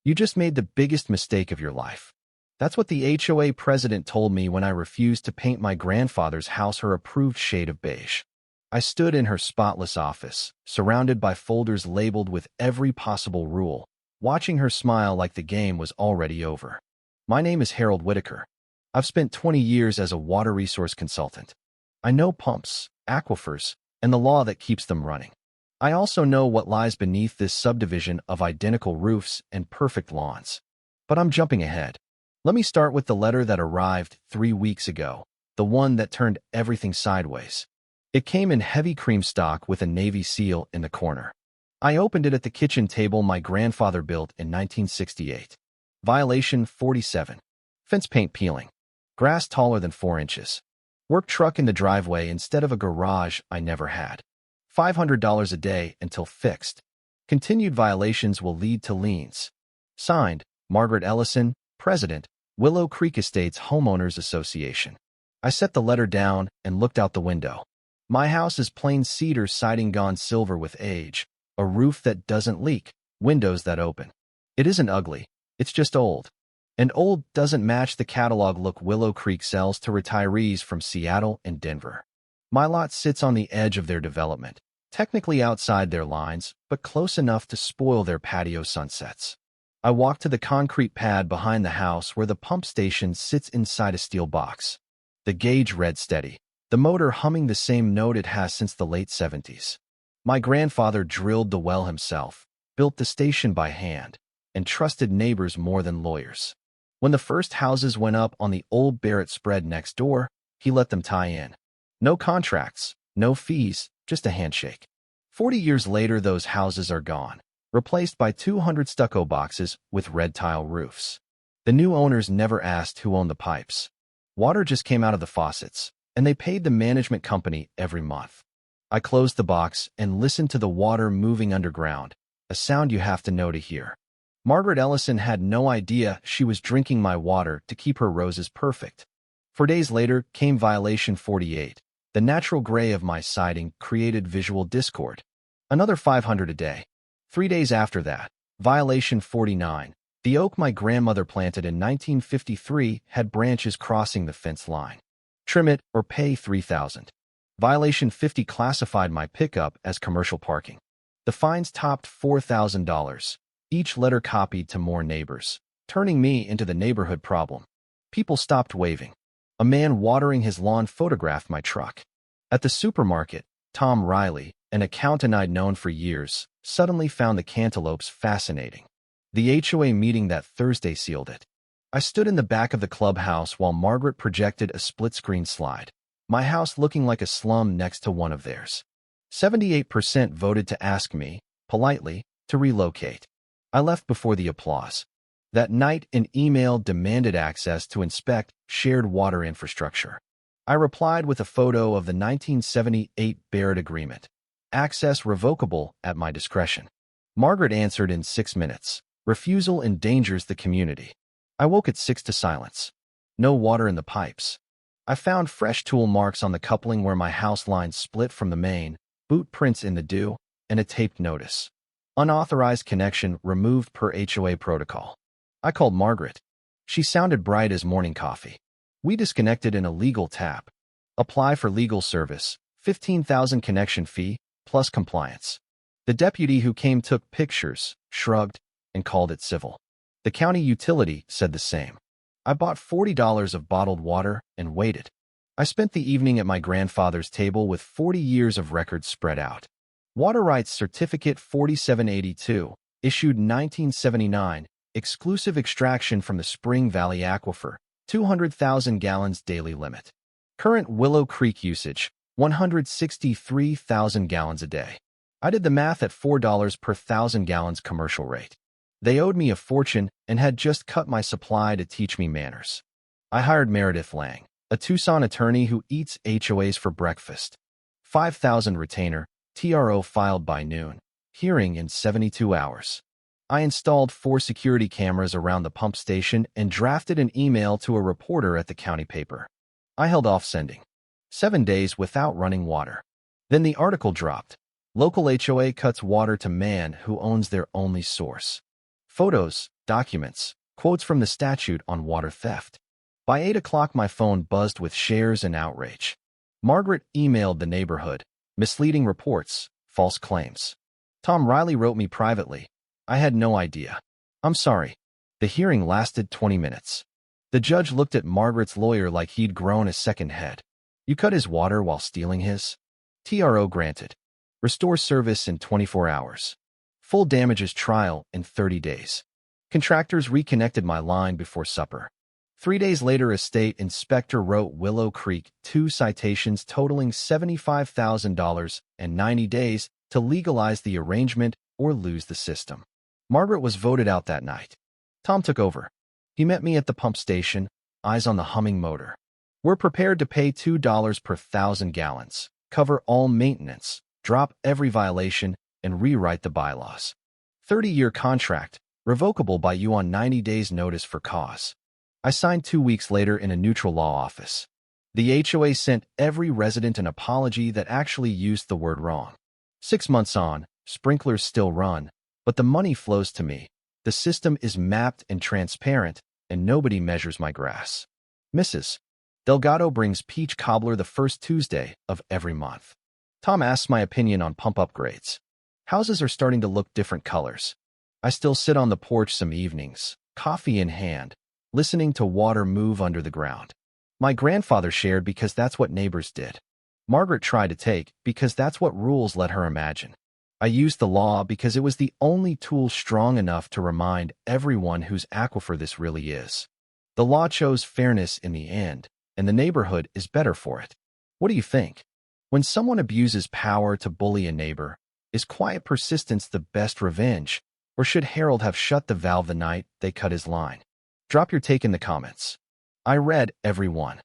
You just made the biggest mistake of your life. That's what the HOA president told me when I refused to paint my grandfather's house her approved shade of beige. I stood in her spotless office, surrounded by folders labeled with every possible rule, watching her smile like the game was already over. My name is Harold Whitaker. I've spent 20 years as a water resource consultant. I know pumps, aquifers, and the law that keeps them running. I also know what lies beneath this subdivision of identical roofs and perfect lawns. But I'm jumping ahead. Let me start with the letter that arrived 3 weeks ago, the one that turned everything sideways. It came in heavy cream stock with a Navy SEAL in the corner. I opened it at the kitchen table my grandfather built in 1968. Violation 47. Fence paint peeling. Grass taller than 4 inches. Work truck in the driveway instead of a garage I never had. $500 a day until fixed. Continued violations will lead to liens. Signed, Margaret Ellison, President, Willow Creek Estates Homeowners Association. I set the letter down and looked out the window. My house is plain cedar siding gone silver with age, a roof that doesn't leak, windows that open. It isn't ugly, it's just old. And old doesn't match the catalog look Willow Creek sells to retirees from Seattle and Denver. My lot sits on the edge of their development, technically outside their lines, but close enough to spoil their patio sunsets. I walk to the concrete pad behind the house where the pump station sits inside a steel box. The gauge read steady, the motor humming the same note it has since the late 70s. My grandfather drilled the well himself, built the station by hand, and trusted neighbors more than lawyers. When the first houses went up on the old Barrett spread next door, he let them tie in. No contracts, no fees, just a handshake. 40 years later, those houses are gone, replaced by 200 stucco boxes with red tile roofs. The new owners never asked who owned the pipes. Water just came out of the faucets, and they paid the management company every month. I closed the box and listened to the water moving underground, a sound you have to know to hear. Margaret Ellison had no idea she was drinking my water to keep her roses perfect. 4 days later came violation 48. The natural gray of my siding created visual discord. Another $500 a day. 3 days after that, violation 49. The oak my grandmother planted in 1953 had branches crossing the fence line. Trim it or pay $3,000. Violation 50 classified my pickup as commercial parking. The fines topped $4,000, each letter copied to more neighbors, turning me into the neighborhood problem. People stopped waving. A man watering his lawn photographed my truck. At the supermarket, Tom Riley, an accountant I'd known for years, suddenly found the cantaloupes fascinating. The HOA meeting that Thursday sealed it. I stood in the back of the clubhouse while Margaret projected a split-screen slide, my house looking like a slum next to one of theirs. 78% voted to ask me, politely, to relocate. I left before the applause. That night, an email demanded access to inspect shared water infrastructure. I replied with a photo of the 1978 Barrett Agreement. Access revocable at my discretion. Margaret answered in 6 minutes. Refusal endangers the community. I woke at 6 to silence. No water in the pipes. I found fresh tool marks on the coupling where my house line split from the main, boot prints in the dew, and a taped notice. Unauthorized connection removed per HOA protocol. I called Margaret. She sounded bright as morning coffee. We disconnected in a legal tap. Apply for legal service, $15,000 connection fee, plus compliance. The deputy who came took pictures, shrugged, and called it civil. The county utility said the same. I bought $40 of bottled water and waited. I spent the evening at my grandfather's table with 40 years of records spread out. Water Rights Certificate 4782, issued 1979, exclusive extraction from the Spring Valley Aquifer, 200,000 gallons daily limit. Current Willow Creek usage, 163,000 gallons a day. I did the math at $4 per 1,000 gallons commercial rate. They owed me a fortune and had just cut my supply to teach me manners. I hired Meredith Lang, a Tucson attorney who eats HOAs for breakfast. 5,000 retainer, TRO filed by noon, hearing in 72 hours. I installed 4 security cameras around the pump station and drafted an email to a reporter at the county paper. I held off sending. 7 days without running water. Then the article dropped. Local HOA cuts water to man who owns their only source. Photos, documents, quotes from the statute on water theft. By 8 o'clock, my phone buzzed with shares and outrage. Margaret emailed the neighborhood, misleading reports, false claims. Tom Riley wrote me privately. I had no idea. I'm sorry. The hearing lasted 20 minutes. The judge looked at Margaret's lawyer like he'd grown a second head. You cut his water while stealing his? TRO granted. Restore service in 24 hours. Full damages trial in 30 days. Contractors reconnected my line before supper. 3 days later, a state inspector wrote Willow Creek 2 citations totaling $75,000 and 90 days to legalize the arrangement or lose the system. Margaret was voted out that night. Tom took over. He met me at the pump station, eyes on the humming motor. We're prepared to pay $2 per 1,000 gallons, cover all maintenance, drop every violation, and rewrite the bylaws. 30-year contract, revocable by you on 90 days notice for cause. I signed 2 weeks later in a neutral law office. The HOA sent every resident an apology that actually used the word wrong. 6 months on, sprinklers still run, but the money flows to me. The system is mapped and transparent, and nobody measures my grass. Mrs. Delgado brings peach cobbler the first Tuesday of every month. Tom asks my opinion on pump upgrades. Houses are starting to look different colors. I still sit on the porch some evenings, coffee in hand, listening to water move under the ground. My grandfather shared because that's what neighbors did. Margaret tried to take because that's what rules let her imagine. I used the law because it was the only tool strong enough to remind everyone whose aquifer this really is. The law chose fairness in the end, and the neighborhood is better for it. What do you think? When someone abuses power to bully a neighbor, is quiet persistence the best revenge, or should Harold have shut the valve the night they cut his line? Drop your take in the comments. I read every one.